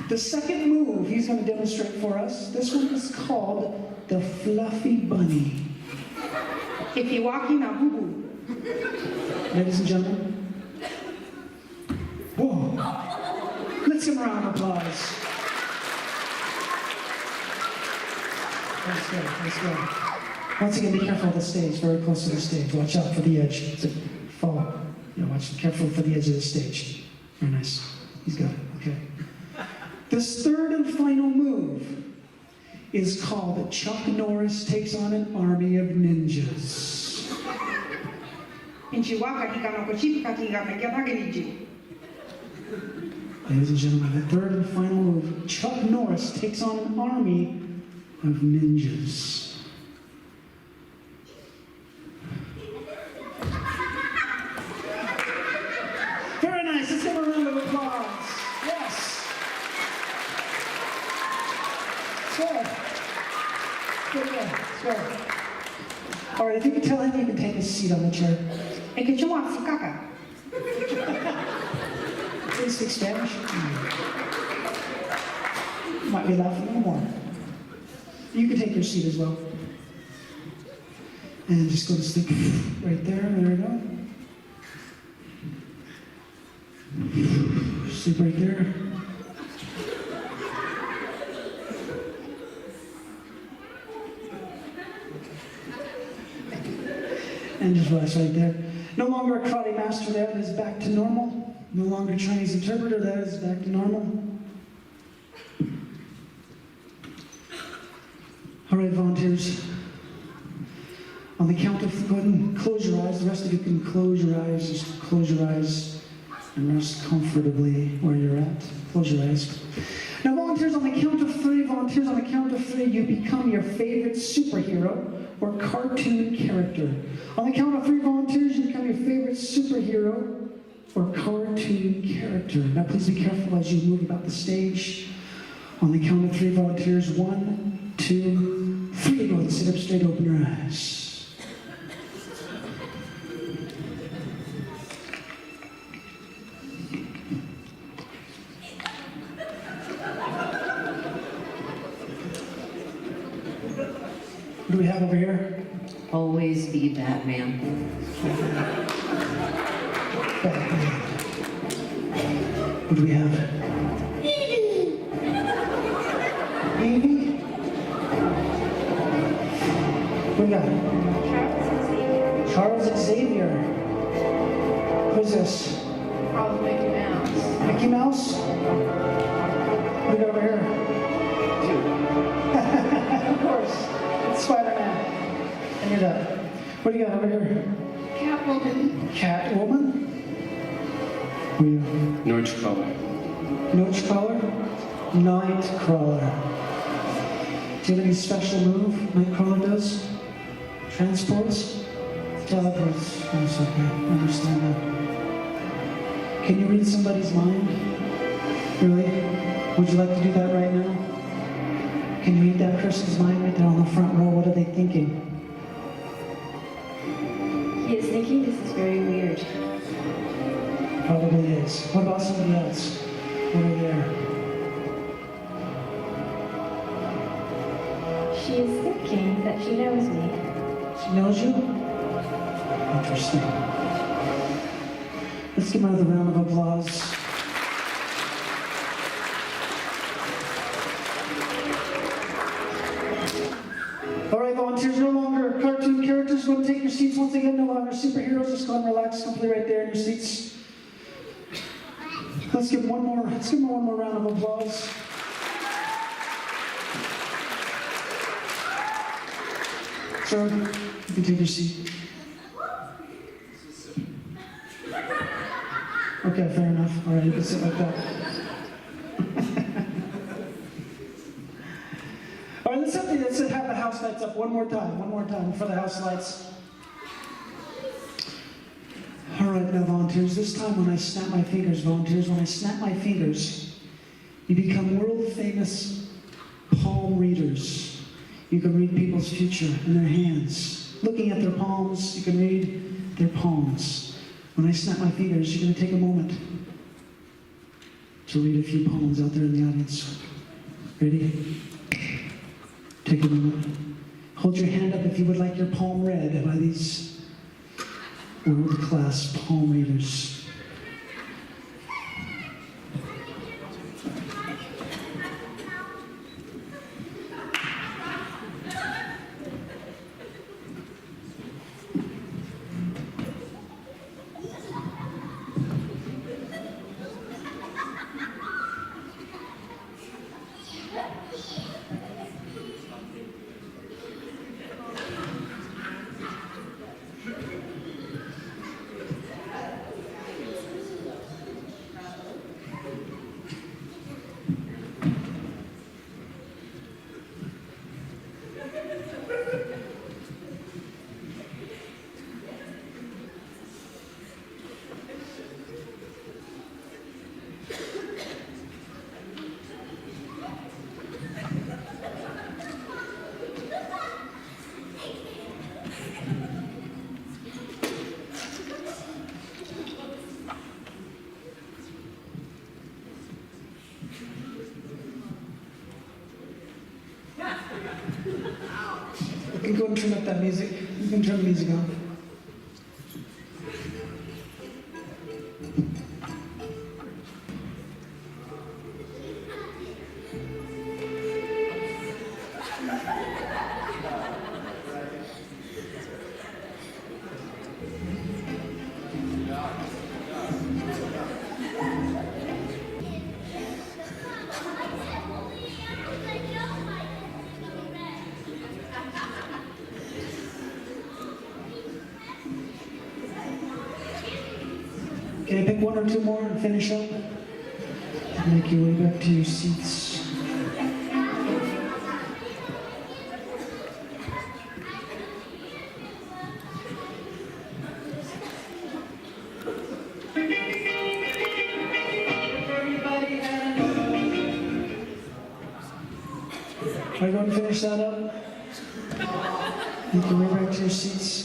The second move he's going to demonstrate for us, this one is called the Fluffy Bunny. Ladies and gentlemen, whoa, let's give him a round of applause. Let's go. Once again, be careful of the stage, very close to the stage. Watch out for the edge. To fall. Watch careful for the edge of the stage. Very nice. He's got it. Okay. This third and final move is called Chuck Norris Takes on an Army of Ninjas. Ladies and gentlemen, the third and final move, Chuck Norris takes on an army of ninjas. Very nice. Let's give a round of applause. Yes. Good. Good. All right, if you can tell him, you can take a seat on the chair. Please speak Spanish. Might be laughing a little more. You can take your seat as well. And just go to sleep right there. There we go. Sleep right there. And just rest right there. No longer a karate master, that is back to normal. No longer Chinese interpreter, that is back to normal. All right, volunteers. On the count of, go ahead and close your eyes. The rest of you can close your eyes. Just close your eyes and rest comfortably where you're at. Close your eyes. Now, volunteers, on the count of three, you become your favorite superhero or cartoon character. On the count of three, volunteers, you become your favorite superhero or cartoon character. Now, please be careful as you move about the stage. On the count of three, volunteers, 1, 2, 3. Go ahead and sit up straight, open your eyes. What do we have over here? Always be Batman. Batman. What do we have? Evie? What do we got? Charles Xavier. Who's this? Probably Mickey Mouse. Mickey Mouse? What do we got over here? Of course. It's Spider-Man. I knew that. What do you got over here? Catwoman. Catwoman? Who are you? Nightcrawler. Nightcrawler? Nightcrawler. Do you have any special move Nightcrawler does? Transports? Teleports. Yes, okay. I understand that. Can you read somebody's mind? Really? Would you like to do that right now? Can you read that person's mind right there on the front row? What are they thinking? He is thinking this is very weird. Probably is. What about somebody else? Over there. She is thinking that she knows me. She knows you? Interesting. Let's give another round of applause. All right, volunteers, no longer cartoon characters. Go and take your seats once again. No longer superheroes. Just go and relax completely right there in your seats. Let's give them one more round of applause. Sir, you can take your seat. Okay, fair enough. All right, you can sit like that. All right, let's have the house lights up one more time for the house lights. All right, now volunteers, this time when I snap my fingers, you become world famous palm readers. You can read people's future in their hands. Looking at their palms, you can read their palms. When I snap my fingers, you're going to take a moment to read a few poems out there in the audience. Ready? Take a moment. Hold your hand up if you would like your poem read by these world-class poem readers. You can go and turn up that music. You can turn the music on. Okay, pick one or two more and finish up. Make your way back to your seats. Everyone finish that up? Make your way back to your seats.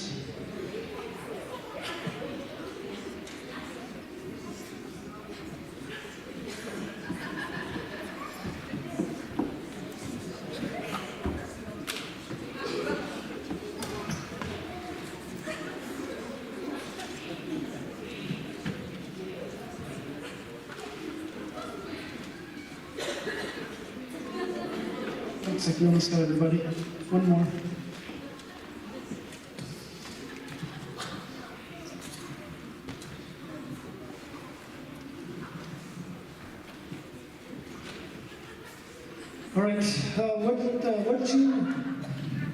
Looks like we almost got everybody. One more. All right.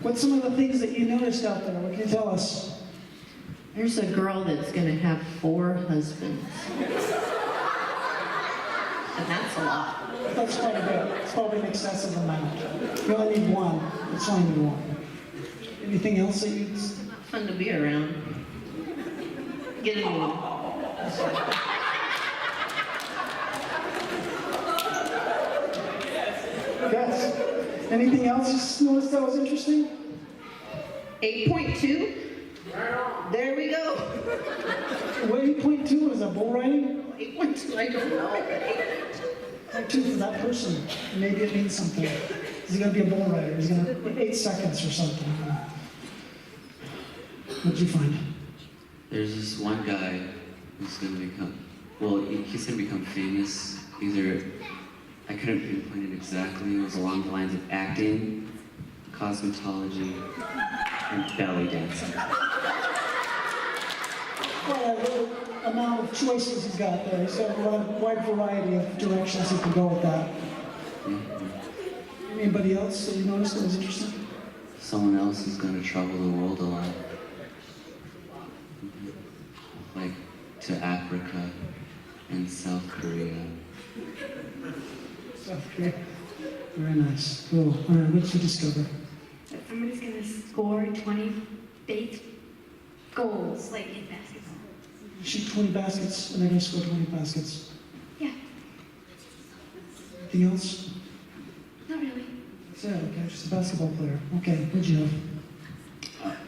What's some of the things that you noticed out there? What can you tell us? There's a girl that's going to have 4 husbands. And that's a lot. That's quite a bit. It's probably an excessive amount. You only need one. It's only need one. Anything else that you... It's not fun to be around. Get a new one. Yes. Anything else you noticed that was interesting? 8.2? There we go. What 8.2 is a bull riding? 8.2, I don't know. 8.2 for that person. Maybe it means something. Is he going to be a bull rider? He's going to 8 seconds or something. What'd you find? There's this one guy who's gonna become, well, he's gonna become famous. Either, I couldn't pinpoint it exactly, it was along the lines of acting, cosmetology, and belly dancing. Well, the amount of choices he's got there. He's got a wide variety of directions he can go with that. Anybody else that you noticed that was interesting? Someone else is gonna travel the world a lot. Like to Africa and South Korea. Okay. Very nice. Cool. All right, what did you discover? That somebody's gonna score 20 bait goals, like in basketball. Shoot 20 baskets, and they're going to score 20 baskets. Yeah, Anything else? not really. That's it, okay, just a basketball player. Okay, what'd you have?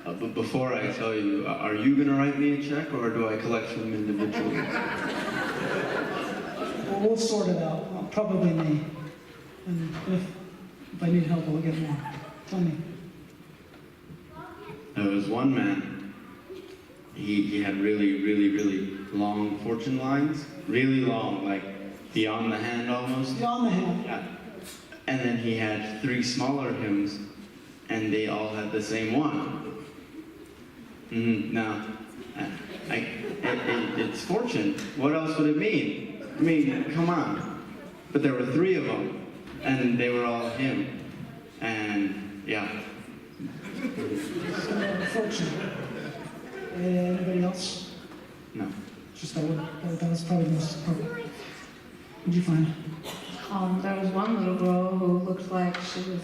But before I tell you, are you gonna write me a check, or do I collect from individuals? Well, we'll sort it out. Probably me. And if I need help, I'll get more. Tell me. There was one man. He had really long fortune lines, really long, like beyond the hand almost. Beyond the hand. Yeah. And then he had 3 smaller hymns, and they all had the same one. Now, it's fortune. What else would it mean? I mean, come on. But there were 3 of them, and they were all him. And yeah. Fortune. Anybody else? No. Just that was probably the most important. What'd you find? There was one little girl who looked like she was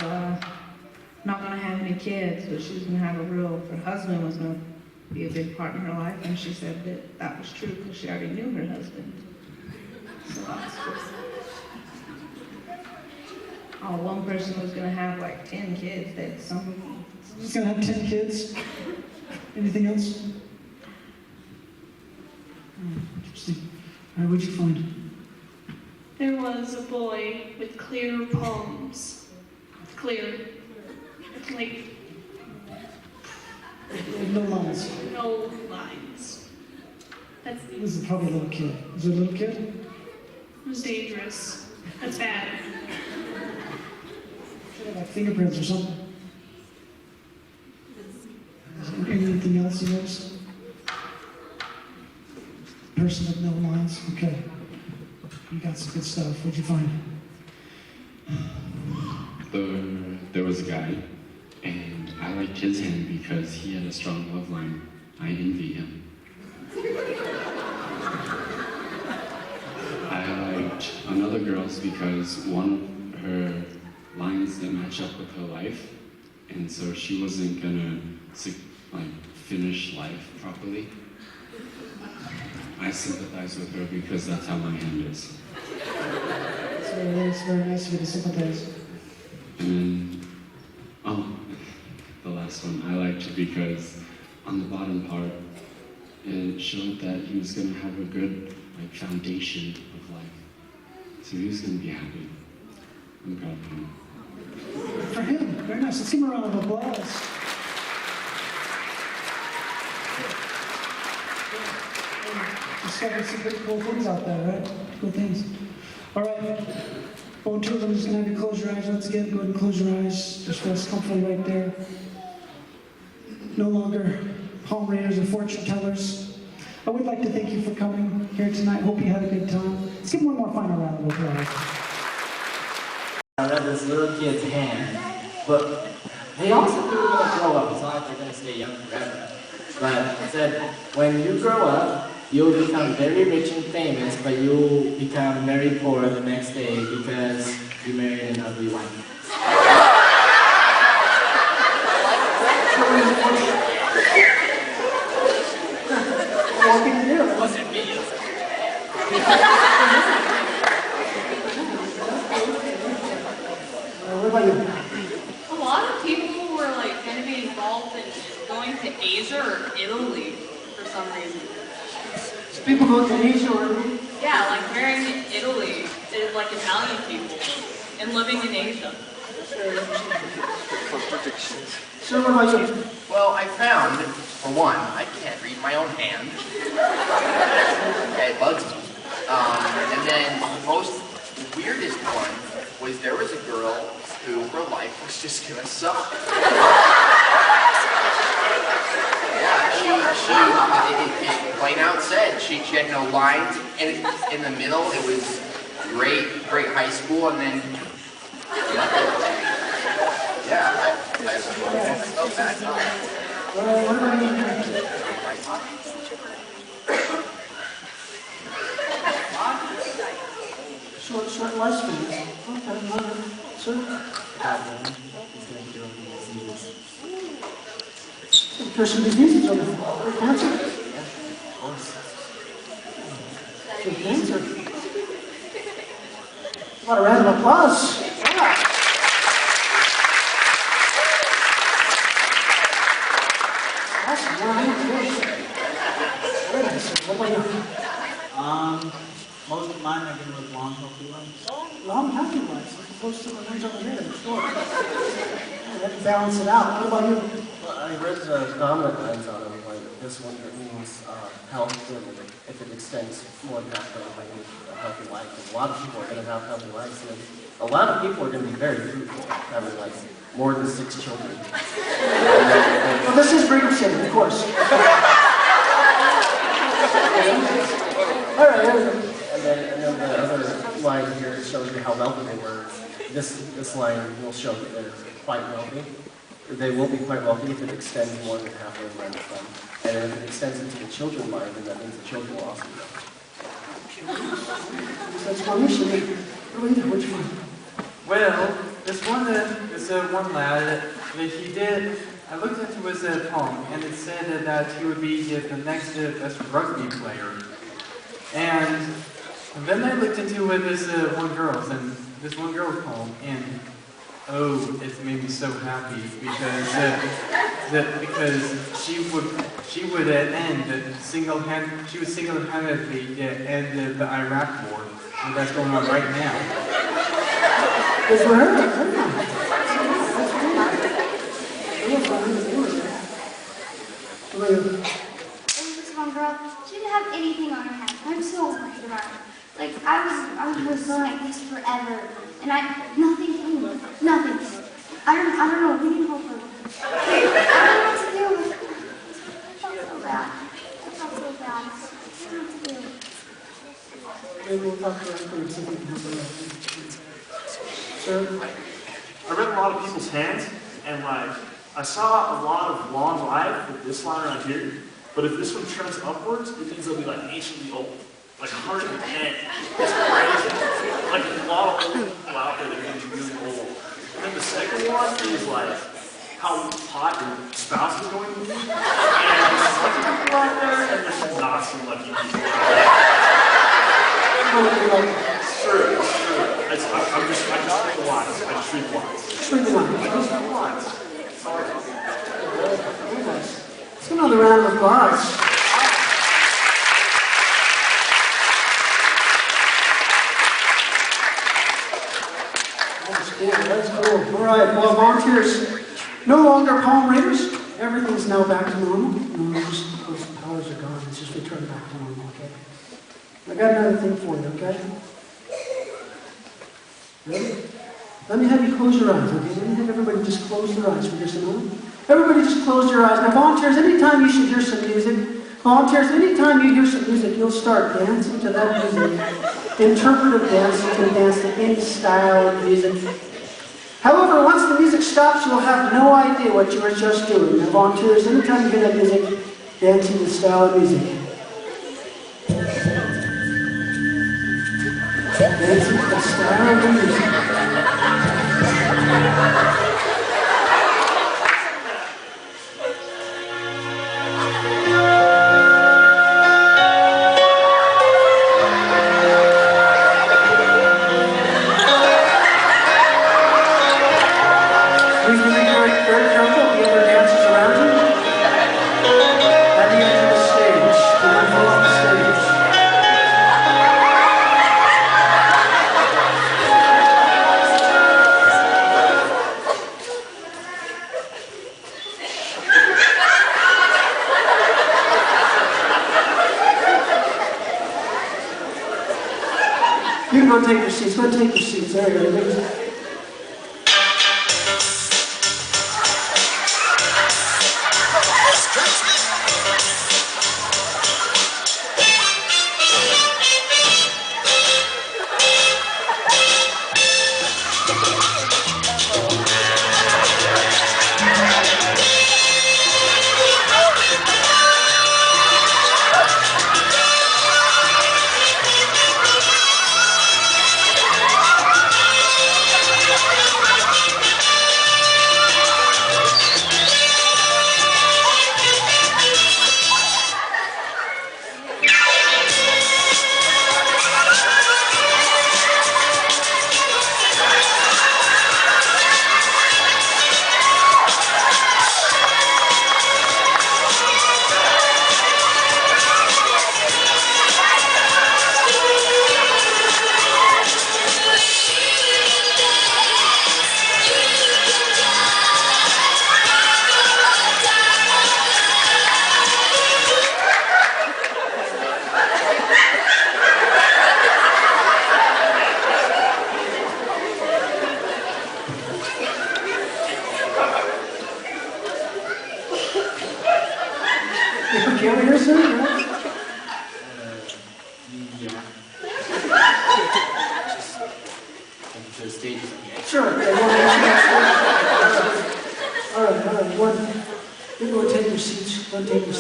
not going to have any kids, but she was going to have her husband was going to be a big part in her life, and she said that was true because she already knew her husband. So that's just... one person was going to have like 10 kids. That Someone's gonna have 10 kids. Anything else? Interesting. All right, what'd you find? There was a boy with clear palms. Clear. Like No lines. no lines. This is probably a little kid. Is it a little kid? It was dangerous. That's bad. Should have like fingerprints or something. Anything else you noticed? Person with no lines? Okay. You got some good stuff. What'd you find? There was a guy, and I liked his hand because he had a strong love line. I envy him. I liked another girl's because one of her lines didn't match up with her life, and so she wasn't gonna finish life properly. I sympathize with her because that's how my hand is. It's very nice of you to sympathize. And then, the last one I liked because on the bottom part, it showed that he was going to have a good foundation of life. So he was going to be happy. I'm proud of him. For him, very nice. Let's give him a round of applause. Discovered some pretty cool things out there, right? Cool things. All right. Well, 2 of them is going to have you close your eyes once again. Go ahead and close your eyes. Just rest comfortably right there. No longer palm readers or fortune tellers. I would like to thank you for coming here tonight. Hope you had a good time. Let's give one more final round of applause. I read this little kid's hand, but they also think they're going to grow up. It's not like they're going to stay young forever. But it said, when you grow up, you'll become very rich and famous, but you'll become very poor the next day because you married an ugly wife. What can you do? It wasn't me. What about you? A lot of people were going to be involved in going to Asia or Italy for some reason. People go to Asia or Yeah, marrying in Italy is like Italian people and living in Asia. So what about you? Well, I found, for one, I can't read my own hand. It bugs me. And then the most weirdest one was there was a girl who her life was just gonna suck. Yeah, it plain out said she had no lines, and in the middle it was great high school, and then yeah, I felt bad. What about you? Short lifespan. Okay, sir. Person diseases are cancer. Cancer. What a round of applause. Yeah. most of mine are going to live long, healthy lives. Long, happy lives, as opposed to the ones over there. Sure. Yeah, that balance it out. What about you? Well, I read the dominant lines on them, like this one that means health, and if it extends more than half like a healthy life. And a lot of people are going to have healthy lives, and a lot of people are going to be very fruitful, having like more than 6 children. Well, this is freedom shaming, of course. All right. And then the other line here shows you how wealthy they were. This line will show that they're quite wealthy. They will be quite wealthy if it extends more than half of their lifetime. And if it extends into the children's line, then that means the children will also be wealthy. That's one mission. Which one? Well, this one is one lad that he did. I looked into his poem, and it said that he would be the next best rugby player. And then I looked into this one girl's poem, and oh, it's made me so happy because she would single-handedly end the Iraq war, and that's going on right now. Good for her. There was this one girl, she didn't have anything on her head. I'm so worried about her. Like, I was going like this forever, and nothing came, nothing. I don't know, we need help her. I don't know what to do. I felt so bad. I don't know what to do. Maybe we'll talk to her after and see if we can help her out. Sir? I read a lot of people's hands, and like, I saw a lot of long life with this line right here, but if this one turns upwards, it means they'll be like anciently old. Like 110. It's crazy. Like a lot of old people out there that are going to be really old. And then the second one is like how hot your spouse is going to be. And there's some lucky people out there, and there's some not so lucky people out there. Sure. I just read the lines. I just read the lines. Sorry. Let's get another round of applause. That's cool. All right, well, volunteers, no longer poem readers. Everything's now back to normal. No, just those powers are gone. It's just returned back to normal, okay? I got another thing for you, okay? Ready? Let me have you close your eyes, okay? Let me have everybody just close their eyes for just a moment. Everybody just close your eyes. Now, volunteers, anytime you should hear some music, volunteers, anytime you hear some music, you'll start dancing to that music. Interpretive dance, you can dance to any style of music. However, once the music stops, you'll have no idea what you were just doing. Now, volunteers, anytime you hear that music, dancing to style of music. Dancing to the style of music. Please be very careful of the other dancers around you. At the edge of the stage, the one off the stage. You can go take your seats. Go take your seats. There you go.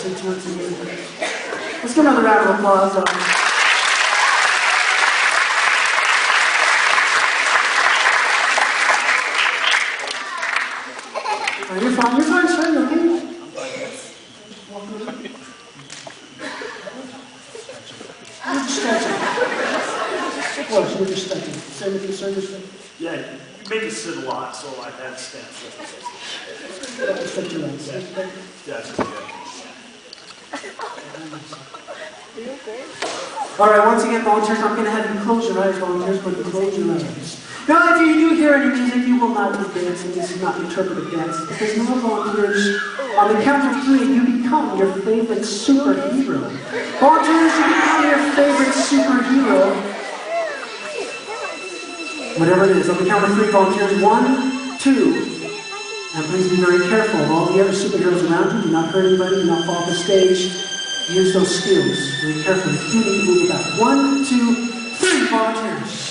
say too much. Let's give another round of applause. You're fine, sir, you're okay? You're stretching. What, you're just stretching? Say anything, sir, you're stretching? Yeah, you make us sit a lot, so I had to stand. Stretch your legs. Yeah, that's good. All right, once again, volunteers, I'm going to have you close your eyes, volunteers, but close your eyes. Now, if you do hear any music, you will not be dancing. This is not interpretive dance. Because now, volunteers, on the count of 3, you become your favorite superhero. Volunteers, you become your favorite superhero. Whatever it is, on the count of 3, volunteers, 1, 2. And please be very careful of all the other superheroes around you. Do not hurt anybody, do not fall off the stage. Use those skills very carefully. If you need to move about 1, 2, 3, volunteers.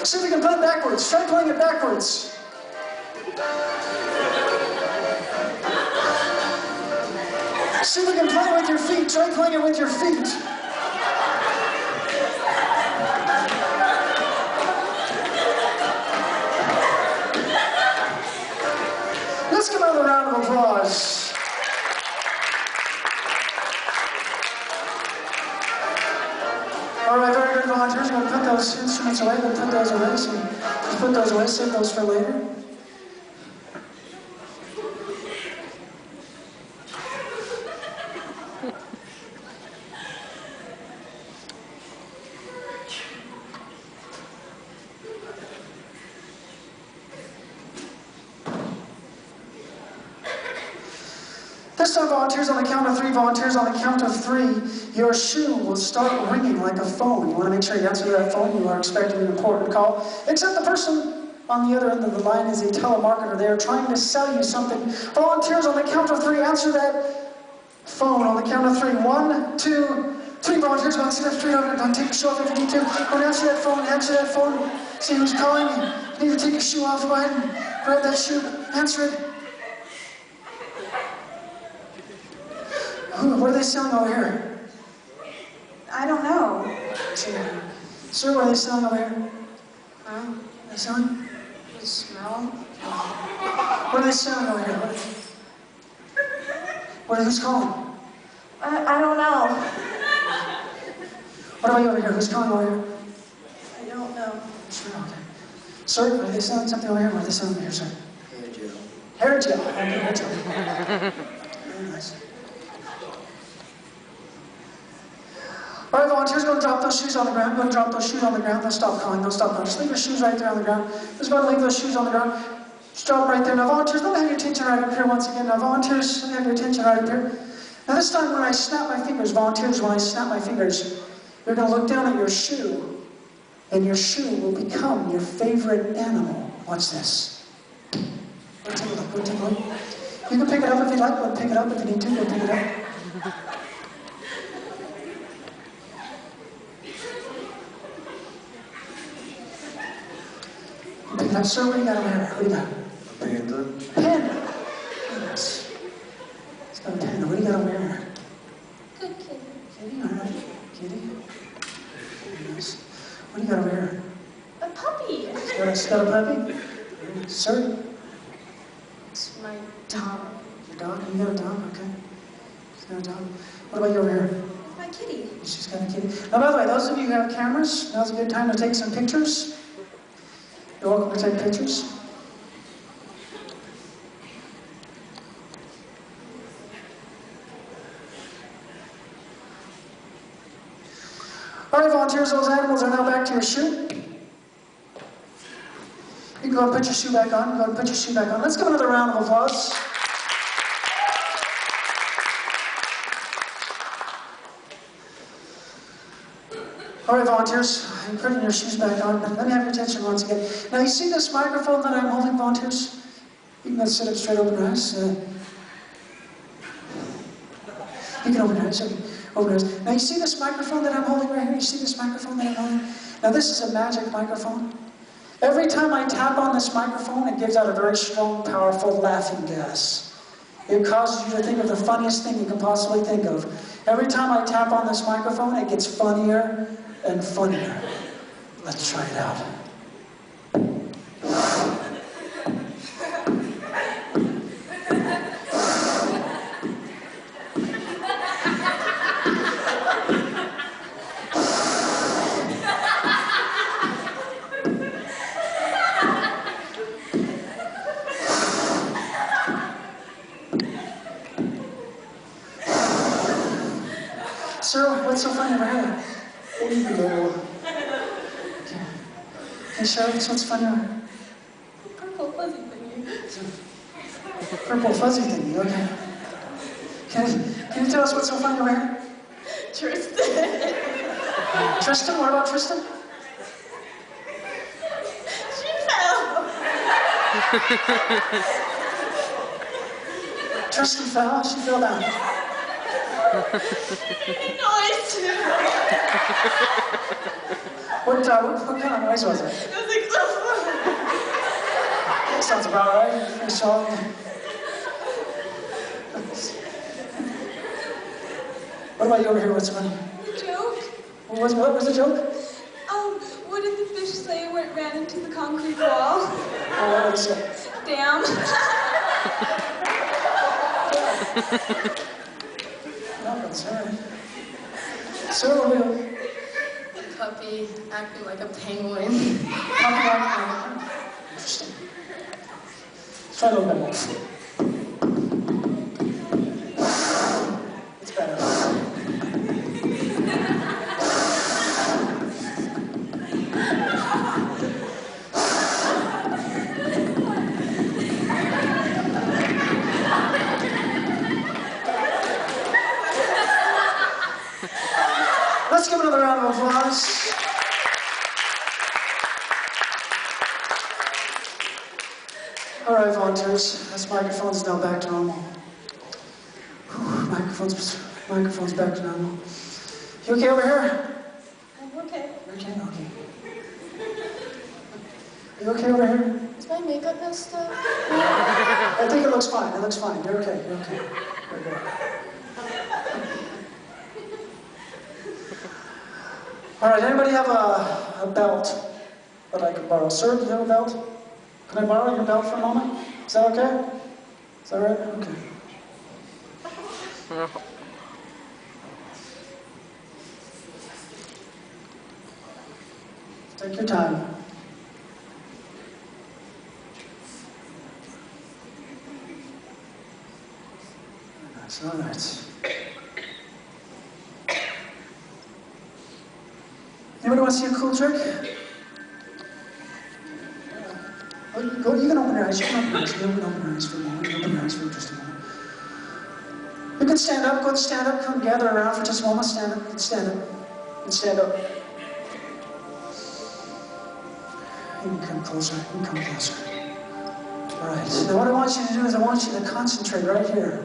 See if we can play it backwards. Try playing it backwards. See if we can play it with your feet. Try playing it with your feet. Let's give another round of applause. All right, very good, volunteers. We're going to put those instruments away. We'll put those away. So just put those away. Save those for later. This time, volunteers, on the count of 3, volunteers, on the count of 3, your shoe will start ringing like a phone. You want to make sure you answer that phone. You are expecting an important call. Except the person on the other end of the line is a telemarketer. They are trying to sell you something. Volunteers, on the count of 3, answer that phone. On the count of 3, 1, 2, 3. Volunteers, go and see that straight over. Go and take your shoe off if you need to. Go and answer that phone. Answer that phone. See who's calling. You need to take your shoe off. Go ahead and grab that shoe. Answer it. What are they selling over here? I don't know. Sir, what are they selling over here? Huh? What are they selling? The smell? What are they selling over here? Who's calling? I don't know. What about you over here? Who's calling over here? I don't know. Sure, okay. Sir, are they selling something over here? What are they selling over here, sir? Hair gel. Hair gel. Okay, hair gel. Very nice. All right, volunteers, go and drop those shoes on the ground. Go and drop those shoes on the ground. Don't stop calling. Don't stop calling. Just leave your shoes right there on the ground. Just go and leave those shoes on the ground. Just drop right there. Now, volunteers, let me have your attention right up here once again. Now, volunteers, let me have your attention right up here. Now, this time when I snap my fingers, volunteers, when I snap my fingers, you're going to look down at your shoe, and your shoe will become your favorite animal. Watch this. Go take a look. Go take a look. You can pick it up if you'd like. Go and pick it up if you need to. Go pick it up. it up. Sir, what do you got over here? What do you got? Panda. Panda. Yes. It's got a panda. What do you got over here? Good kid. Kitty, all right. Kitty. Yes. What do you got over here? A puppy. It's got a puppy? Sir? It's my dog. Your dog? You got a dog? Okay. She's got a dog. What about you over here? It's my kitty. She's got a kitty. Now, by the way, those of you who have cameras, now's a good time to take some pictures. You're welcome to take pictures. All right, volunteers, those animals are now back to your shoe. You can go and put your shoe back on. Go and put your shoe back on. Let's give another round of applause. All right, volunteers, you're putting your shoes back on. Let me have your attention once again. Now, you see this microphone that I'm holding, volunteers? You can sit up straight, open your eyes. You can open your eyes. Open your eyes. Now, you see this microphone that I'm holding right here? You see this microphone that I'm holding? Now, this is a magic microphone. Every time I tap on this microphone, it gives out a very strong, powerful laughing gas. It causes you to think of the funniest thing you can possibly think of. Every time I tap on this microphone, it gets funnier and funnier. Let's try it out. Sir, what's so funny about it? There you go. Okay. Hey, Cheryl, what's funny about it? Purple fuzzy thingy. Purple fuzzy thingy, okay. Can you tell us what's so funny about it? Tristan. Tristan, what about Tristan? She fell. Tristan fell, she fell down. Noise. What kind of noise was it? It was like, That sounds about right. We saw it. What about you over here? What's funny? The joke. What was the joke? What did the fish say when it ran into the concrete wall? Oh, what did it say? Damn. Sorry. Sir, what are you? A puppy acting like a penguin. Interesting. Let's try a little bit more. It's better. Let's give another round of applause. All right, volunteers, this microphone's now back to normal. Whew, microphone's back to normal. You okay over here? I'm okay. Okay. You okay over here? Is my makeup messed up? I think it looks fine. It looks fine. You're okay. Very good. All right, anybody have a belt that I could borrow? Sir, do you have a belt? Can I borrow your belt for a moment? Is that okay? Is that right? Okay. Take your time. That's all right. Anybody want to see a cool trick? You can open your eyes. You can open your eyes. You can open your eyes for a moment. You can open your eyes for just a moment. You can stand up. Go and stand up. Come gather around for just a moment. Stand up. Stand up. And stand up. You can come closer. You can come closer. All right. Now what I want you to do is I want you to concentrate right here.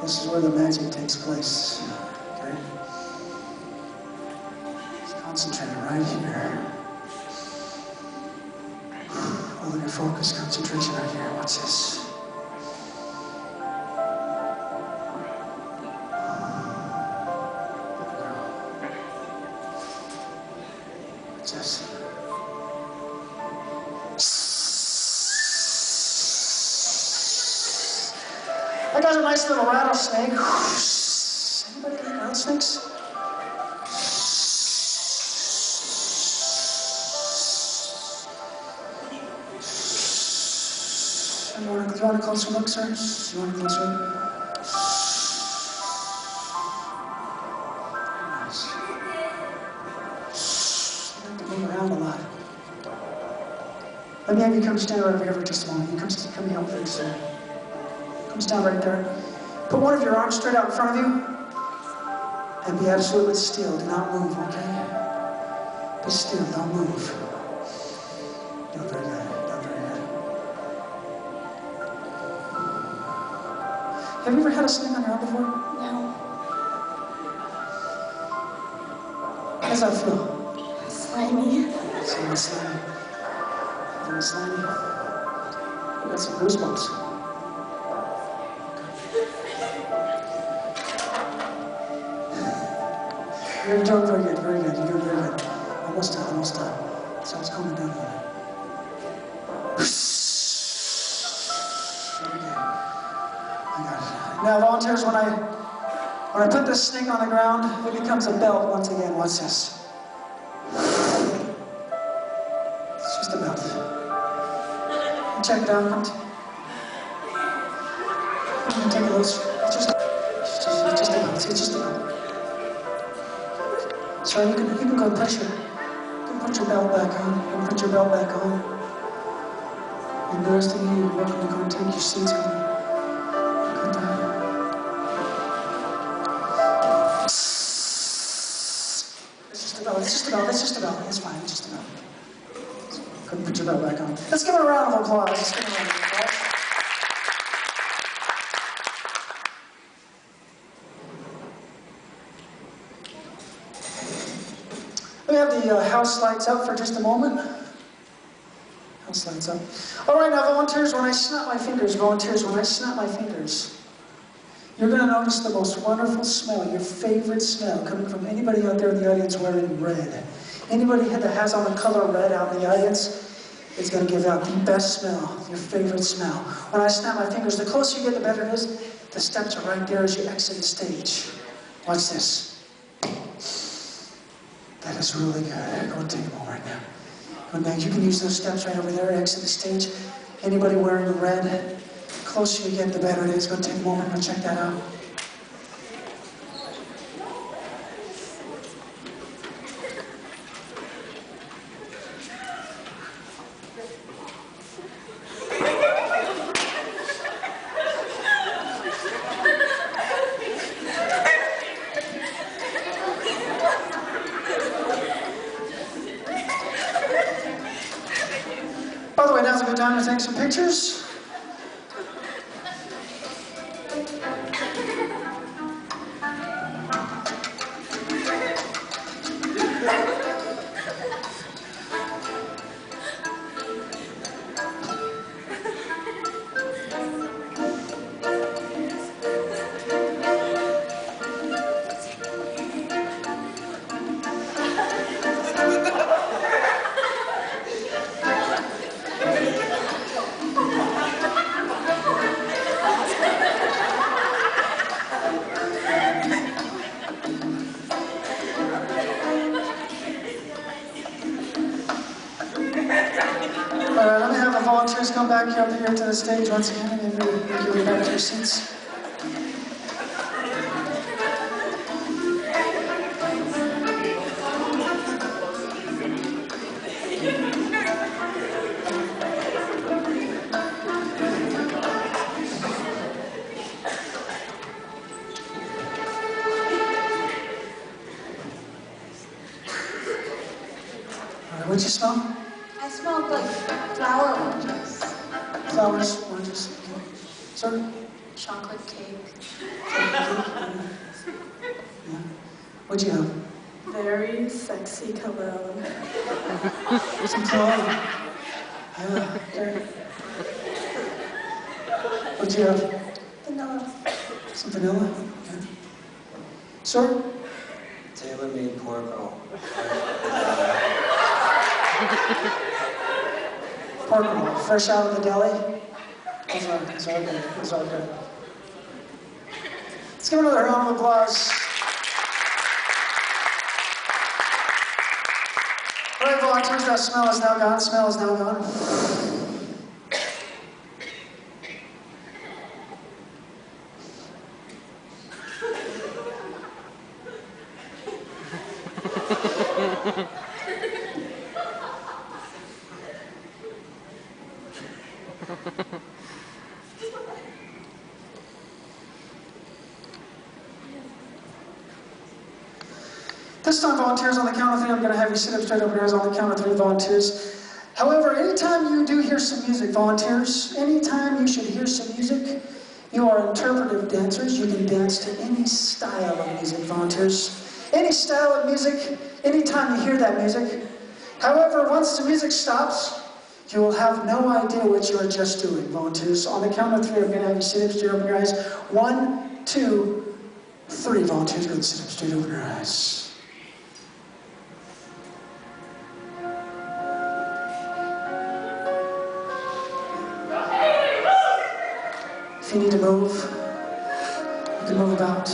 This is where the magic takes place. Okay? Just concentrate right here. on your focus, concentration right here. Watch this. Watch this. That guy's a nice little rattlesnake. Anybody like rattlesnakes? You want a closer look, sir? You want a closer look? Nice. You like to move around a lot. Let me have you come stand right over here for just a moment. You come help me, sir. Come stand right there. Put one of your arms straight out in front of you and be absolutely still. Do not move, okay? Be still, don't move. Doing very good. Doing very good. Have you ever had a snake on your arm before? No. How does that feel? Slimy. Slimy, slimy. Little slimy. You got some goosebumps. You're doing very good, very good. You're doing very good. Almost done, almost done. So it's calming down a little bit. Very good. I got it. Now, volunteers, when I put this snake on the ground, it becomes a belt once again. Watch this. It's just a belt. You check it out. You take a loose. It's just a belt. It's just a belt. So you can go put your belt back on. You can put your belt back on. And the rest of you, you're welcome to go and take your seats. Go down. It's just a belt. It's just a belt. It's just a belt. It's fine. It's just a belt. Go and put your belt back on. Let's give it a round of applause. Let's give it a round of applause. We have the house lights up for just a moment. House lights up. All right, now volunteers, when I snap my fingers, you're going to notice the most wonderful smell, your favorite smell, coming from anybody out there in the audience wearing red. Anybody that has on the color red out in the audience is going to give out the best smell, your favorite smell. When I snap my fingers, the closer you get, the better it is. The steps are right there as you exit the stage. Watch this. That is really good. Go and take them all right now. Go now. You can use those steps right over there, exit the stage. Anybody wearing red, the closer you get, the better it is. Go take a moment and check that out. By the way, now's a good time to take some pictures. Let me have the volunteers come back up here to the stage once again, and then you can back to your seats. All right, what'd you smell? I smelled like flower oranges. Flowers, oranges. Okay. Sir? Chocolate cake. Yeah. What'd you have? Very sexy cologne. Some cologne. Okay. What do you have? Vanilla. Some vanilla? Okay. Sir? Tailor-made pork roll. Pork roll, fresh out of the deli. Those are good. Those are good. Let's give another round of applause. All right, volunteers, that smell is now gone. Smell is now gone. This time, volunteers, on the count of three, I'm going to have you sit up straight over here on the count of three, volunteers. However, anytime you do hear some music, volunteers, anytime you should hear some music, you are interpretive dancers. You can dance to any style of music, volunteers. Any style of music, anytime you hear that music. However, once the music stops, you will have no idea what you are just doing, volunteers. On the count of three, I'm going to have you sit up straight, open your eyes. 1, 2, 3, volunteers. Go and sit up straight, open your eyes. If you need to move, you can move about.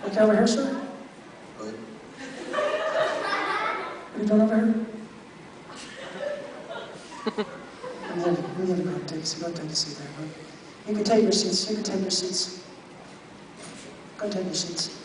Okay, over here, sir? What are you doing over here? I'm gonna go and take a seat. Go take a seat there. Go. You can take your seats. You can take your seats. Go take your seats.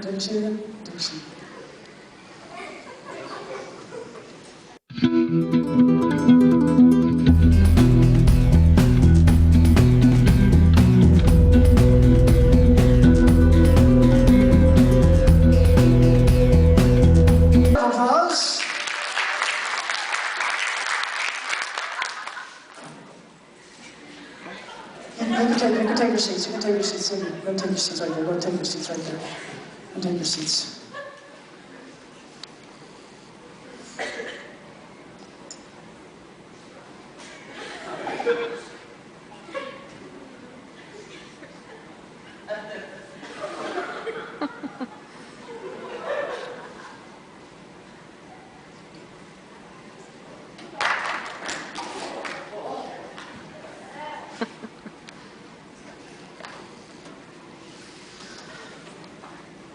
Take your seat again. Take your seat. Applause. You can take your seats. You can take your seats. Go take your seats right there. Go take your seats right there. Go take your seats.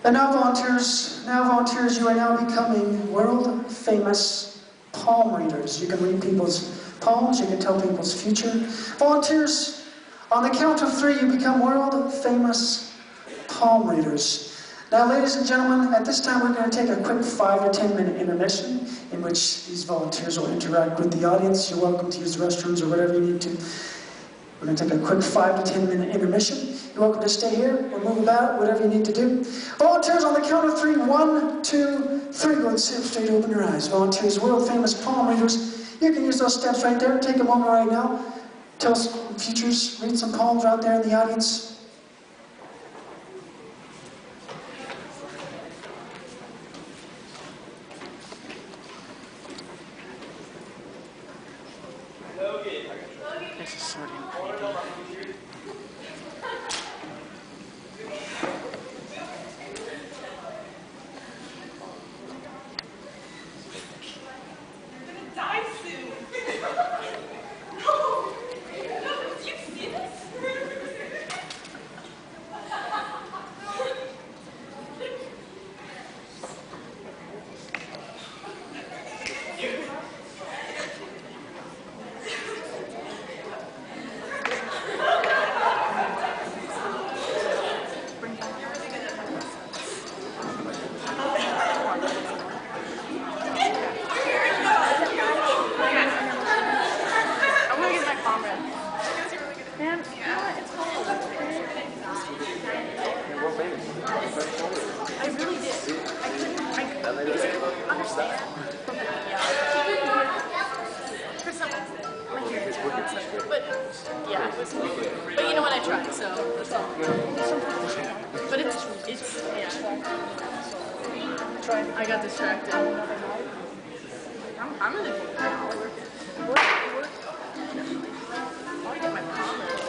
And now volunteers, you are now becoming world famous palm readers. You can read people's palms, you can tell people's future. Volunteers, on the count of three, you become world famous palm readers. Now, ladies and gentlemen, at this time we're going to take a quick 5 to 10 minute intermission in which these volunteers will interact with the audience. You're welcome to use the restrooms or whatever you need to. We're going to take a quick 5 to 10 minute intermission. You're welcome to stay here or move about, whatever you need to do. Volunteers, on the count of three, 1, 2, 3, go and sit up straight, open your eyes. Volunteers, world famous palm readers, you can use those steps right there. Take a moment right now. Tell some futures, read some palms out there in the audience. This is sort of creepy. Die soon. No. No, do you see this? understand. For some reason, my hearing is bad. But yeah, but you know what? I tried, so that's all. But it's yeah. I got distracted. I'm gonna work. I'll get my comments.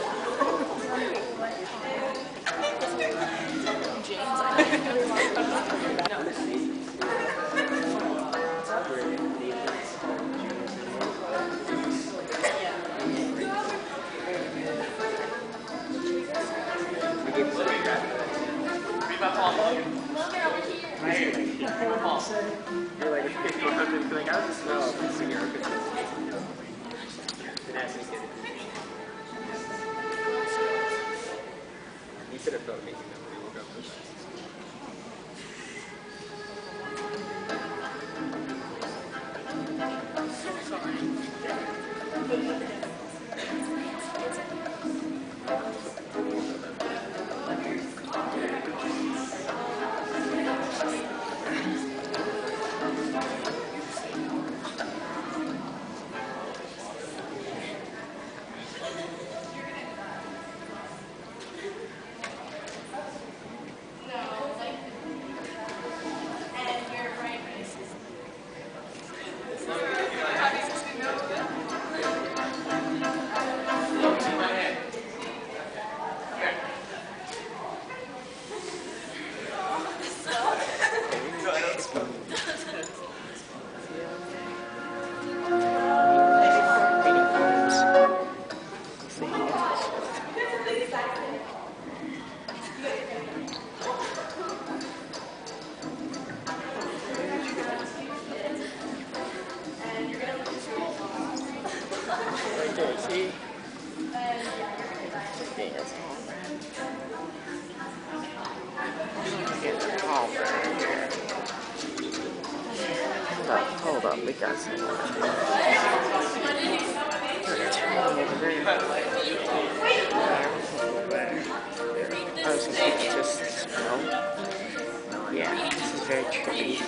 James, I Read my palm. Right here. Read my palm. You're like, I was just no, it's a year. You should have felt amazing when you woke up. Hold up, we got some more. I was thinking just smell. Yeah, this is very tricky.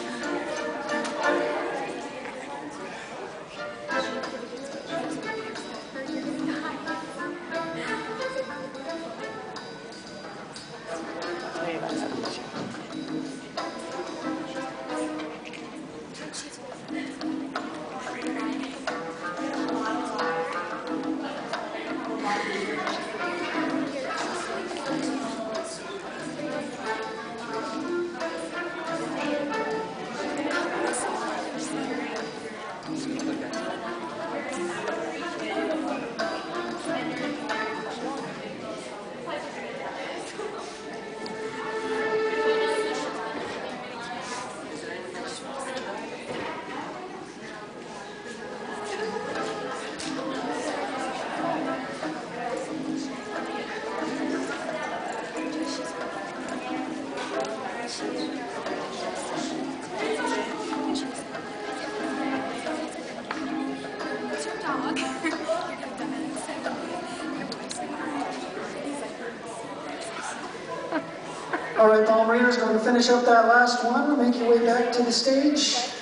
All right, Fundraisers, going to finish up that last one. Make your way back to the stage.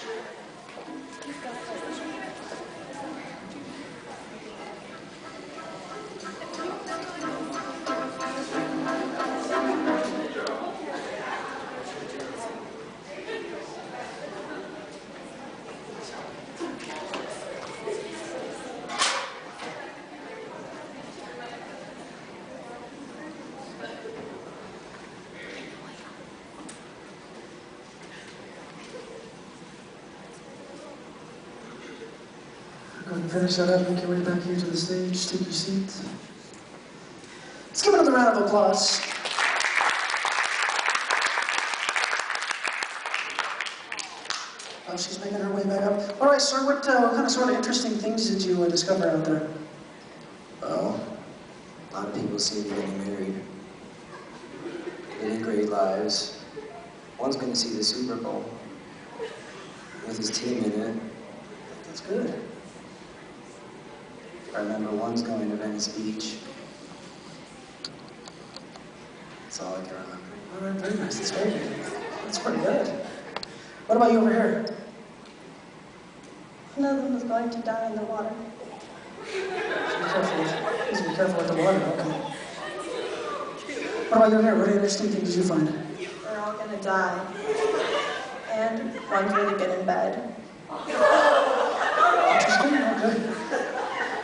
Go ahead and finish that up. Make your way back here to the stage. Take your seat. Let's give another round of applause. Oh, she's making her way back up. All right, sir, what kind of sort of interesting things did you discover out there? Well, a lot of people see me getting married, living great lives. One's going to see the Super Bowl with his team in it. That's good. I remember one's going to Venice Beach. That's all I can remember. All right, very nice. That's very good. That's pretty good. What about you over here? None of them is going to die in the water. Please be careful with the water, okay. What about you here? What interesting things did you find? They're all going to die. And one's going to get in bed. Interesting, okay.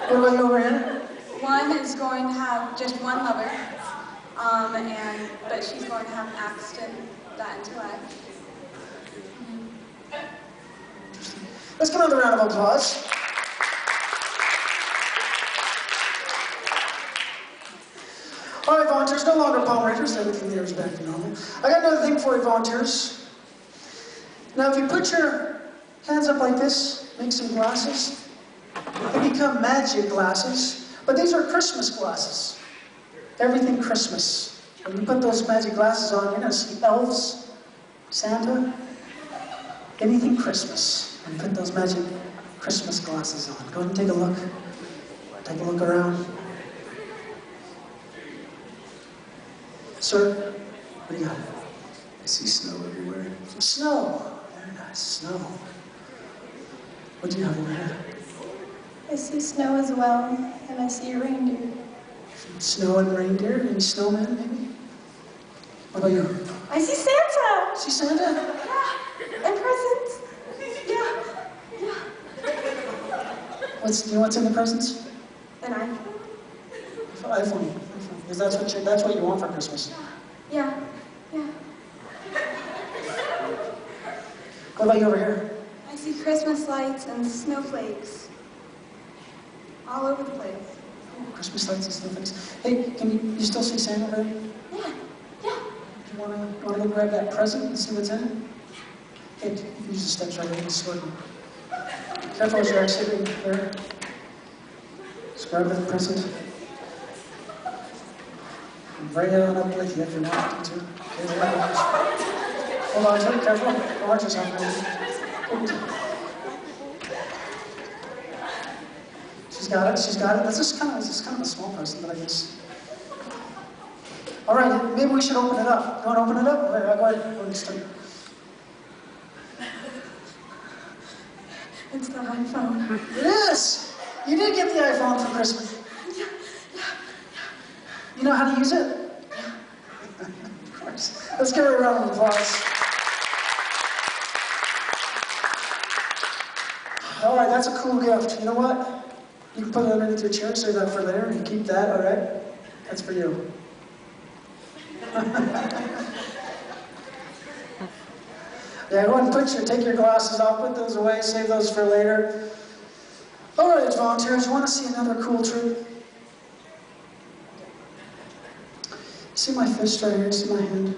What about you over here? One is going to have just one lover, but she's going to have an accident that into life. Let's give another round of applause. All right, volunteers, no longer palm raisers. Everything there is back to normal. I got another thing for you, volunteers. Now, if you put your hands up like this, make some glasses, they become magic glasses, but these are Christmas glasses. Everything Christmas. When you put those magic glasses on, you're going to see elves, Santa, anything Christmas. And put those magic Christmas glasses on. Go ahead and take a look. Take a look around. Sir, what do you got? I see snow everywhere. Some snow. Very nice, snow. What do you have over here? I see snow as well, and I see a reindeer. Snow and reindeer? Any snowman, maybe? What about you? I see Santa! See Santa? Yeah, and presents. Yeah, yeah. Do you know what's in the presents? An iPhone? iPhone. Because that's what you want for Christmas. Yeah, yeah. What about you over here? I see Christmas lights and snowflakes all over the place. Christmas lights and snowflakes. Hey, can you still see Santa over there? Yeah, yeah. Do you want to go grab that present and see what's in it? Hey, you can use the steps right here. Just go ahead. Careful as you're exiting there. Just grab the present. And bring it on up with you if you want to. Okay, hold on to it. Careful. Don't hurt yourself. She's got it. She's got it. This is kind of a small present, but I guess. All right, maybe we should open it up. You want to open it up? Go ahead. Go ahead and start. It's the iPhone. It is! You did get the iPhone for Christmas. You know how to use it? Of course. Let's give her a round of applause. All right, that's a cool gift. You know what? You can put it underneath your chair, save that for later, and keep that, all right? That's for you. Yeah, go ahead and take your glasses off, put those away, save those for later. All right, volunteers, you want to see another cool trick? See my fist right here, see my hand?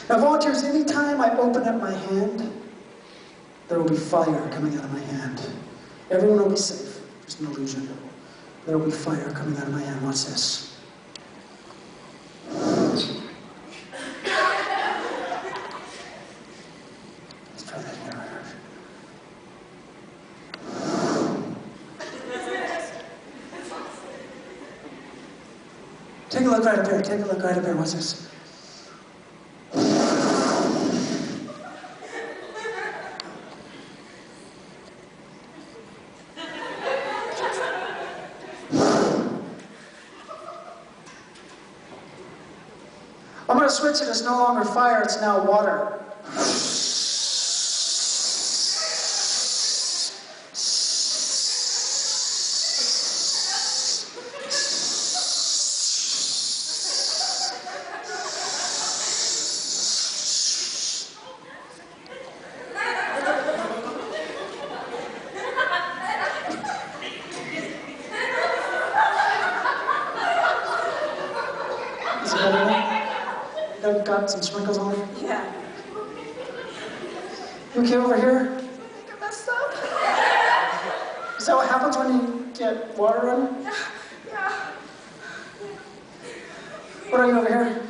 Now, volunteers, anytime I open up my hand, there will be fire coming out of my hand. Everyone will be safe. There's no illusion. There will be fire coming out of my hand. Watch this. Take a look right up here. Take a look right up here. Watch this. I'm going to switch it. It's no longer fire. It's now water. Got some sprinkles on it? Yeah. You okay over here? I think I messed up. Is that what happens when you get water on you? Yeah. What are you over here?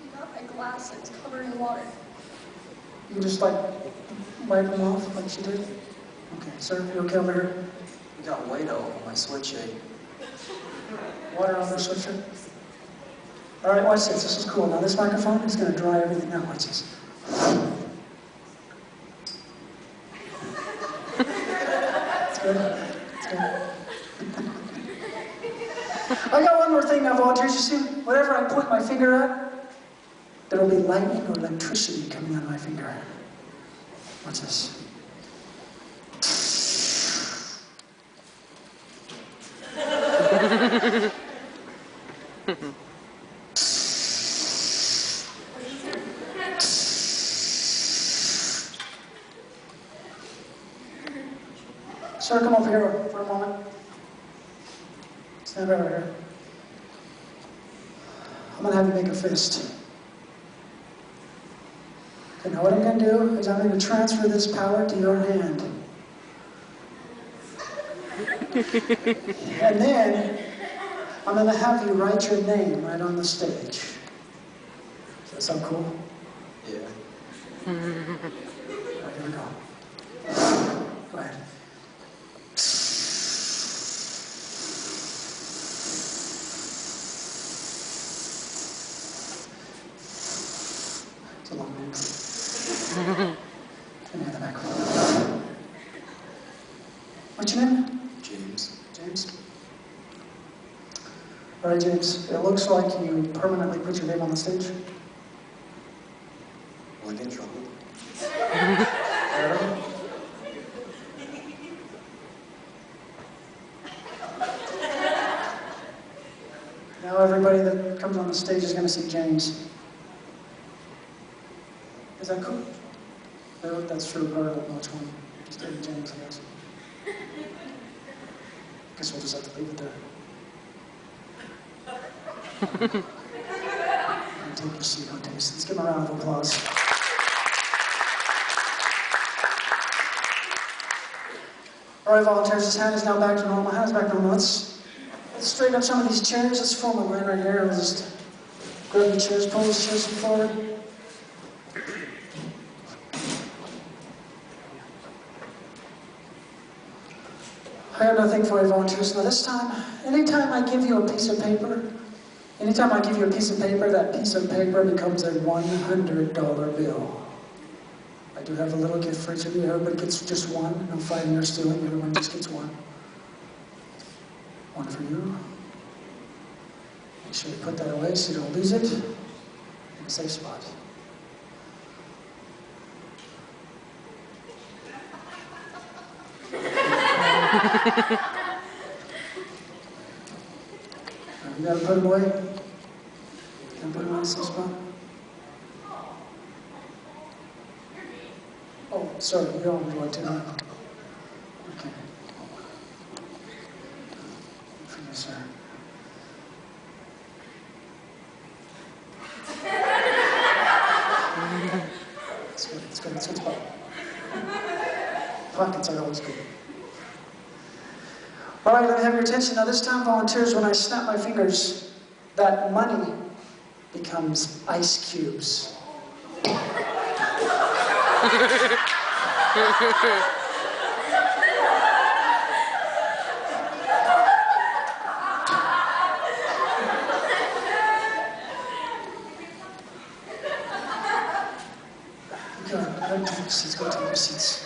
I got my glasses covered in water. You can just like wipe them off like she did? Okay, sir, you okay over here? You got white all over my sweatshirt. Water on their sweatshirt? All right, watch this. This is cool. Now this microphone is going to dry everything out. Watch this. whatever I point my finger at, there will be lightning or electricity coming out of my finger. Watch this. Sir, come over here for a moment. Stand right over here. I'm going to have you make a fist. Okay, now what I'm going to do is I'm going to transfer this power to your hand. And then I'm going to have you write your name right on the stage. Does that sound cool? Yeah. All right, here we go. Go ahead. It's a long name. Give me the back. What's your name? James. James? All right, James. It looks like you permanently put your name on the stage. Will I get in trouble? Now everybody that comes on the stage is going to see James. Is that cool? No, that's true, but I don't know which one. Just David James, I guess. Guess we'll just have to leave it there. And take your seat on taste. Let's give him a round of applause. All right, volunteers, his hand is now back to normal. Hands back to normal. Let's straighten up some of these chairs. Let's form a line right here. We'll just grab the chairs, pull those chairs forward. I have nothing for you, volunteers. Now this time, anytime I give you a piece of paper, that piece of paper becomes a $100 bill. I do have a little gift for each of you. Everybody gets just one. No fighting or stealing. Everyone just gets one. One for you. Make sure you put that away so you don't lose it. In a safe spot. You gotta put them away. Can I put them in a safe spot? Oh, sorry, you don't want to. Okay. For you, sir. It's good, it's good, it's good. Pockets are always good. All right, let me have your attention. Now this time, volunteers, when I snap my fingers, that money becomes ice cubes. Go take your seats, go take your seats.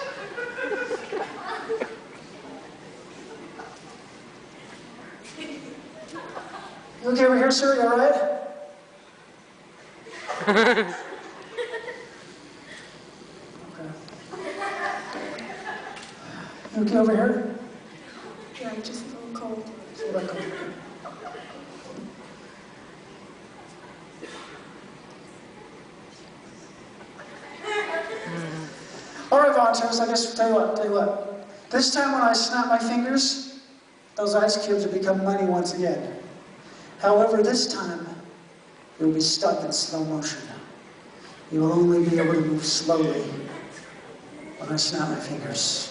You okay over here, sir? You all right? You okay over here? Yeah, I'm just a little cold. It's a little cold. All right, volunteers, I guess, tell you what. This time when I snap my fingers, those ice cubes will become money once again. However, this time, you'll be stuck in slow motion. You will only be able to move slowly when I snap my fingers.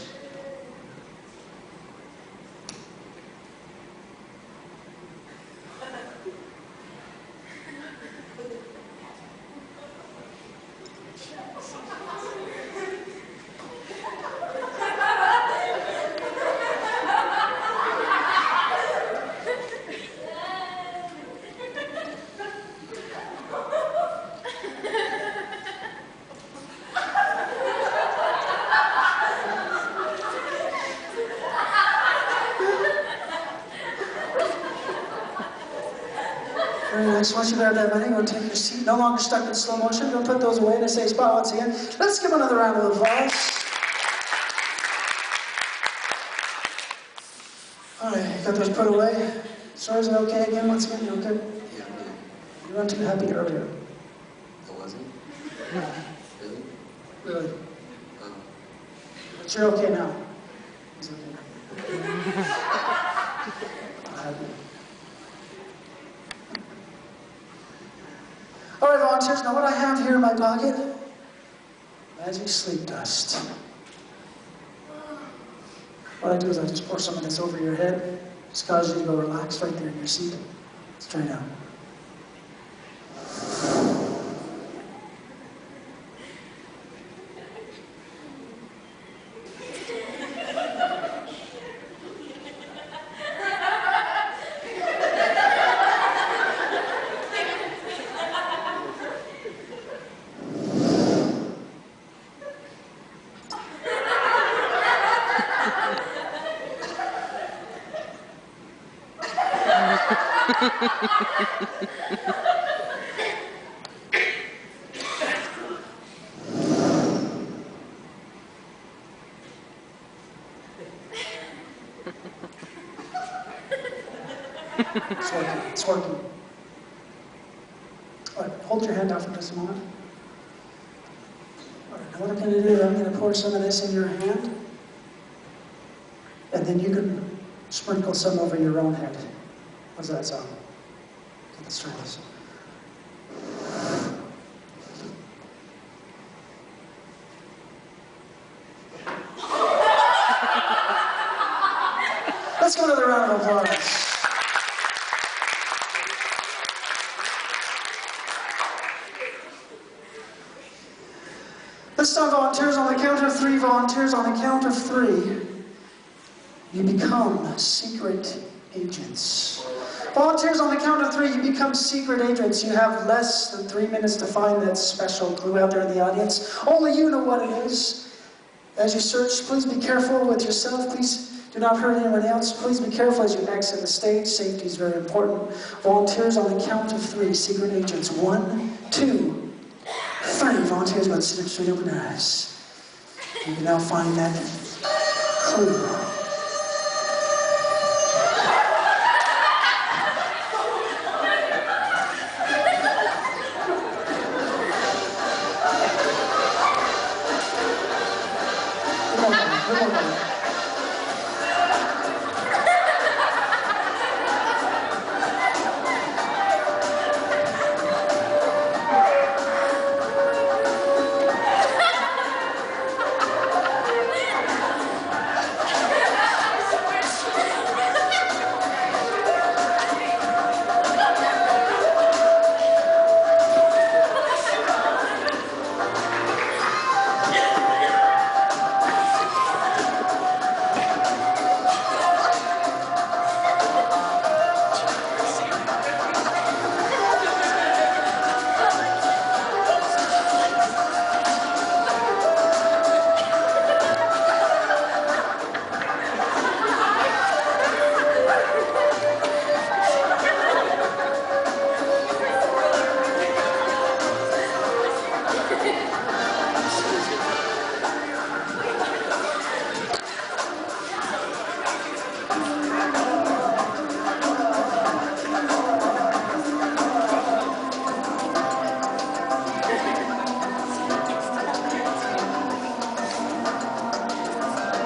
Next, once you grab that money, go take your seat. No longer stuck in slow motion. Go put those away in a safe spot once again. Let's give another round of applause. All right, got those put away. So is it okay again once again? You okay? Yeah, I'm good. You weren't too happy earlier. I wasn't? Really? Really. Oh. But you're okay now. It's okay. I'm happy. All right, volunteers, now what I have here in my pocket, magic sleep dust. What I do is I just pour some of this over your head, just cause you to go relax right there in your seat. Let's try it out. It's working. It's working. All right, hold your hand out for just a moment. All right, now what I'm going to do is I'm going to pour some of this in your hand, and then you can sprinkle some over your own head. How does that sound? Okay, let's try this. Let's give another round of applause. This time, volunteers, on the count of three, volunteers, on the count of three, you become secret agents. Volunteers, on the count of three, you become secret agents. You have less than 3 minutes to find that special clue out there in the audience. Only you know what it is. As you search, please be careful with yourself. Please do not hurt anyone else. Please be careful as you exit the stage. Safety is very important. Volunteers, on the count of three, secret agents. 1, 2, 3. Volunteers, go and sit up straight, open their eyes. You can now find that clue.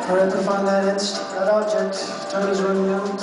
Hurry up and find that object. Time is running out.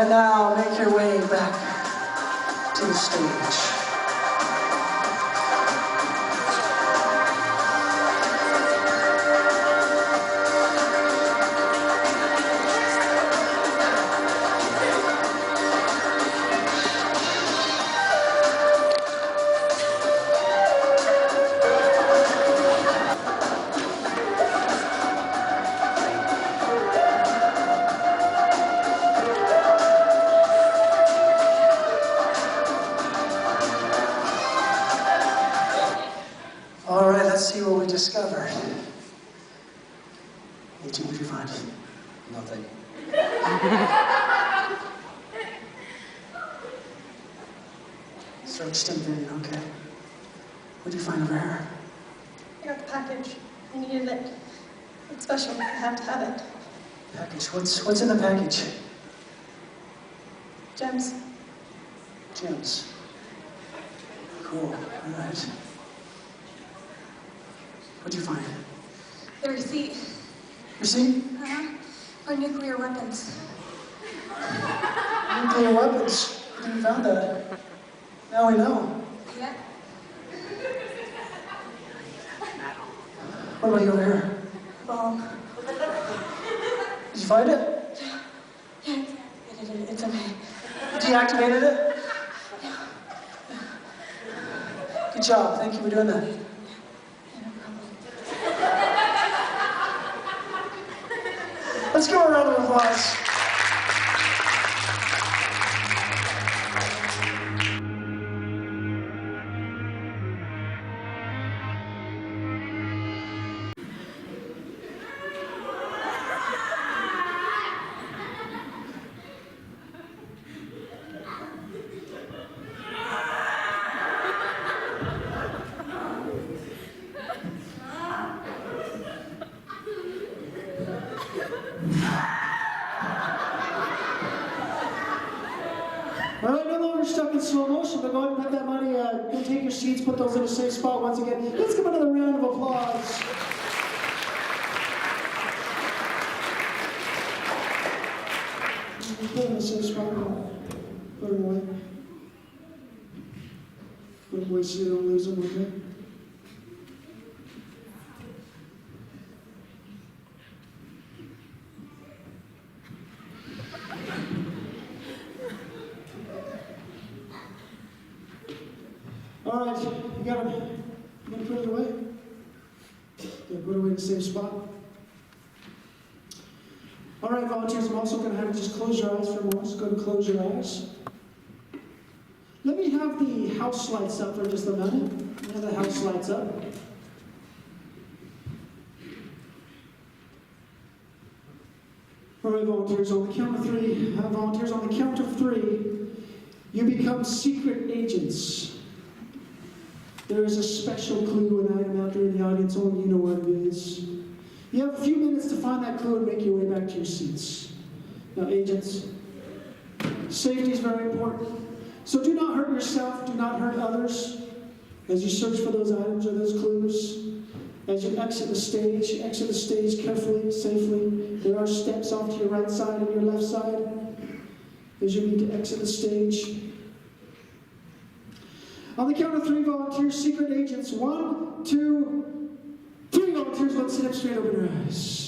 And now make your way back to the stage. see what we discovered. Hey, Jim, what'd you find? Nothing. Searched everything, okay. What'd you find over here? I got the package. I needed it. It's special. I have to have it. Package. What's in the package? Gems. Gems. Cool. All right. What'd you find? The receipt. Receipt? For nuclear weapons. Nuclear weapons. You found that. Now we know. Yeah. What about you over here? Bomb. Did you find it? Yeah, it's okay. You deactivated it? Good job. Thank you for doing that. Let's give her a round of applause. All right, no longer stuck in slow motion, but go ahead and put that money, go take your seats, put those in a safe spot once again. Let's give another round of applause. Put it in a safe spot, put it away. Put it away so you don't lose them, okay? All right, you got it. You gonna put it away? Yeah, put it away in a safe spot. All right, volunteers, I'm also gonna have you just close your eyes for a moment. Just go and close your eyes. Let me have the house lights up for just a minute. Have the house lights up. All right, volunteers, on the count of three, volunteers, on the count of three, you become secret agents. There is a special clue and item out there in the audience, only you know what it is. You have a few minutes to find that clue and make your way back to your seats. Now, agents, safety is very important. So do not hurt yourself, do not hurt others as you search for those items or those clues. As you exit the stage carefully, safely. There are steps off to your right side and your left side as you need to exit the stage. On the count of three, volunteers, secret agents. 1, 2, 3 volunteers. Let's sit up straight, open your eyes.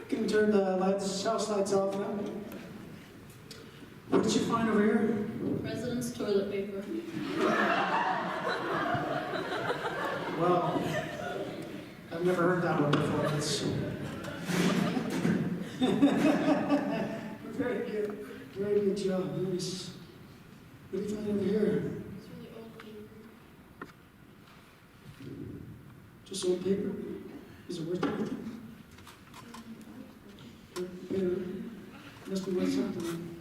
Can turn the house lights off now. What did you find over here? President's toilet paper. Well, I've never heard that one before. That's very good. Very good job. Nice. What do you find over here? It's really old paper. Just old paper? Is it worth anything? Must be worth something.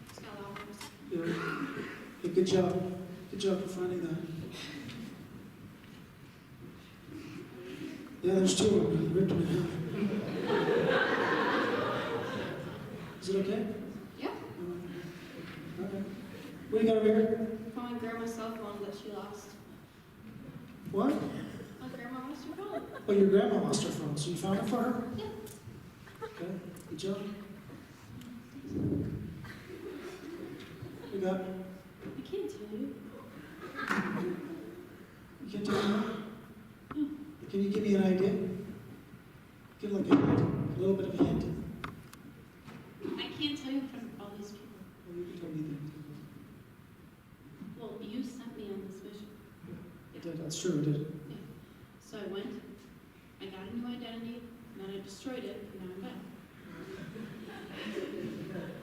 It's got hours. Yeah. Hey, good job. Good job for finding that. Yeah, there's two of them. Ripped them in half. Is it okay? Yeah. Okay. What do you got over here? My grandma's cell phone that she lost. What? My grandma lost her phone. Oh, your grandma lost her phone, so you found it for her? Yeah. Okay, good job. You got? I can't tell you. You can't tell me that? Can you give me an idea? Give like a hint, a little bit of a hint. I can't tell you in front of all these people. Well, you can tell me that. Well, you sent me on this mission. It did, that's true, it did. Yeah. So I went, I got a new identity, and then I destroyed it, and now I'm back.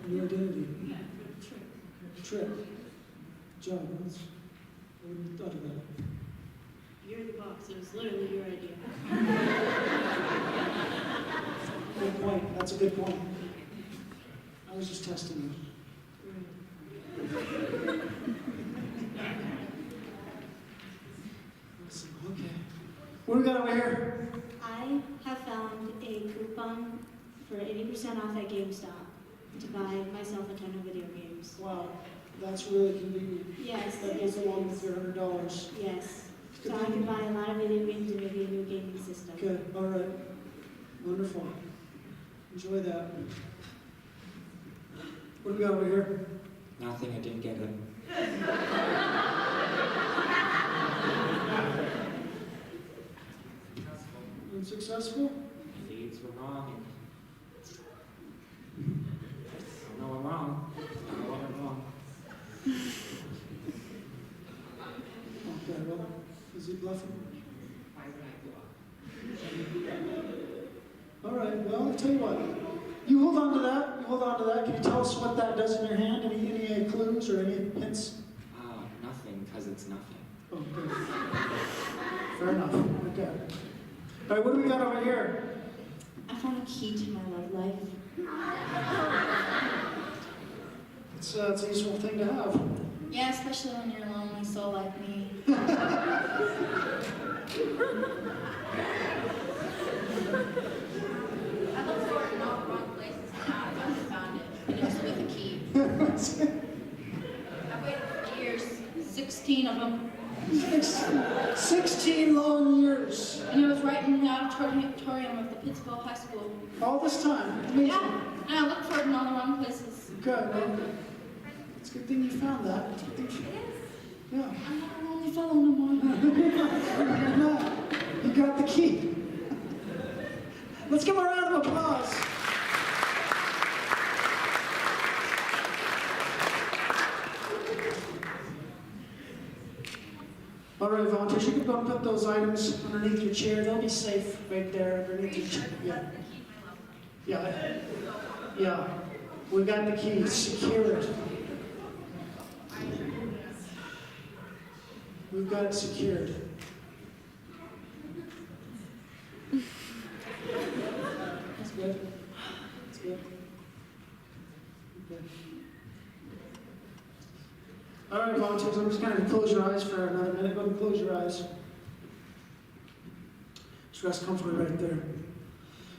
New identity. Yeah, for the trip. Trip. Job, I wouldn't have thought of that. You're the boss. It was literally your idea. Good point, that's a good point. I was just testing you. Okay. What do we got over here? I have found a coupon for 80% off at GameStop to buy myself a ton of video games. Wow, that's really convenient. Yes. That goes along with your $100. Yes. So I can buy a lot of video games and maybe a new gaming system. Good, all right. Wonderful. Enjoy that. What do we got over here? Nothing, I didn't get it. Unsuccessful? The leads were wrong. I know I'm wrong. I know I'm wrong. Okay, well, is he bluffing? Why would I bluff? All right, well, I'll tell you what. You hold on to that. You hold on to that. Can you tell us what that does in your hand? Any clues or any hints? Nothing, because it's nothing. Oh, good. Fair enough. Okay. All right, what do we got over here? I found a key to my love life. It's a useful thing to have. Yeah, especially when you're a lonely soul like me. I looked for it in all the wrong places and now I finally found it. And it was with a key. I waited for years, 16 of them. 16 long years. And it was right in the auditorium of the Pittsville High School. All this time? Amazing. Yeah, and I looked for it in all the wrong places. Good. Well, it's a good thing you found that. It's a good thing yeah. I'm not a lonely fellow no more. You're not. You got the key. Let's give him a round of applause. All right, volunteers, you can go and put those items underneath your chair. They'll be safe right there underneath your chair. Yeah. Yeah. Yeah. We got the key. Secure it. We've got it secured. That's good. That's good. Okay. All right, volunteers, I'm just going to close your eyes for another minute. Go ahead and close your eyes. Just rest comfortably right there.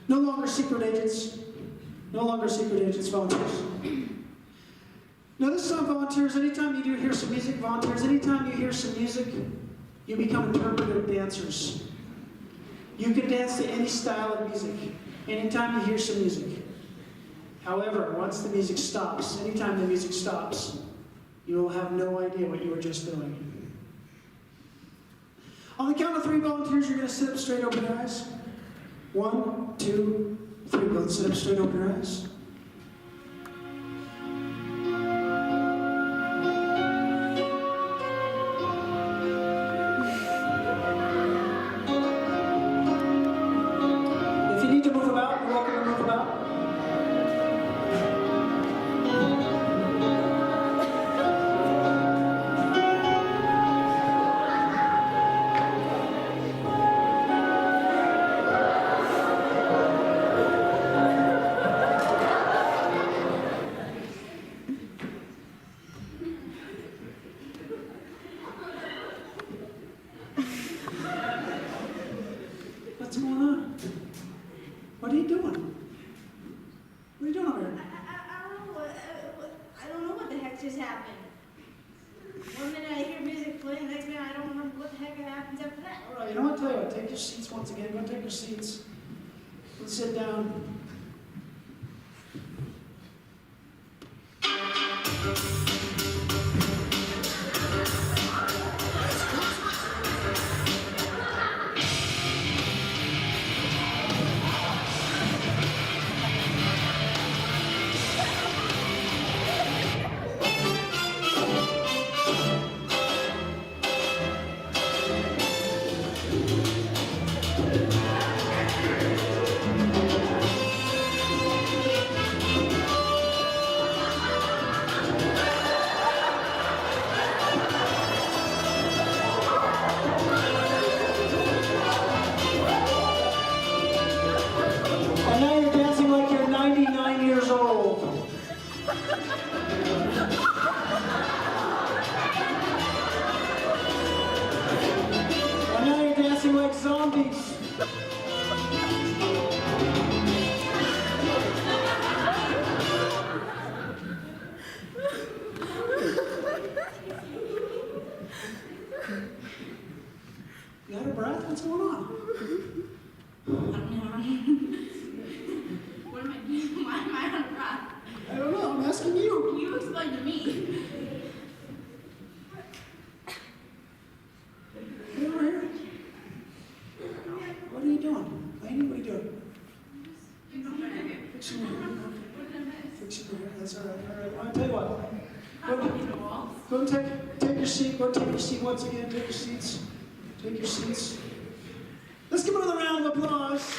No longer secret agents. No longer secret agents, volunteers. Now this time, volunteers, anytime you do hear some music, volunteers, anytime you hear some music, you become interpretive dancers. You can dance to any style of music, anytime you hear some music. However, once the music stops, anytime the music stops, you will have no idea what you were just doing. On the count of 3, volunteers, you're going to sit up straight, open your eyes. 1, 2, 3, go. Good. Sit up straight, open your eyes. If you need to move about, you're welcome to move about. What's going on? What are you doing? What are you doing over here? I don't know what the heck just happened. One minute I hear music playing, the next minute I don't remember what the heck happens after that. All right, you know what? Tell you what. Take your seats once again. Go take your seats. Let's sit down. And now you're dancing like you're 99 years old. And now you're dancing like zombies. You out of breath? What's going on? What am I doing? Why am I on a breath? I don't know. I'm asking you. You explain to me. Come over here. What are you doing? Lady, what are you doing? Fixing your hair. Fixing your hair. That's all right. All right. I'll tell you what. Go and take your seat. Go take your seat once again. Take your seats. Take your seats. Let's give another round of applause.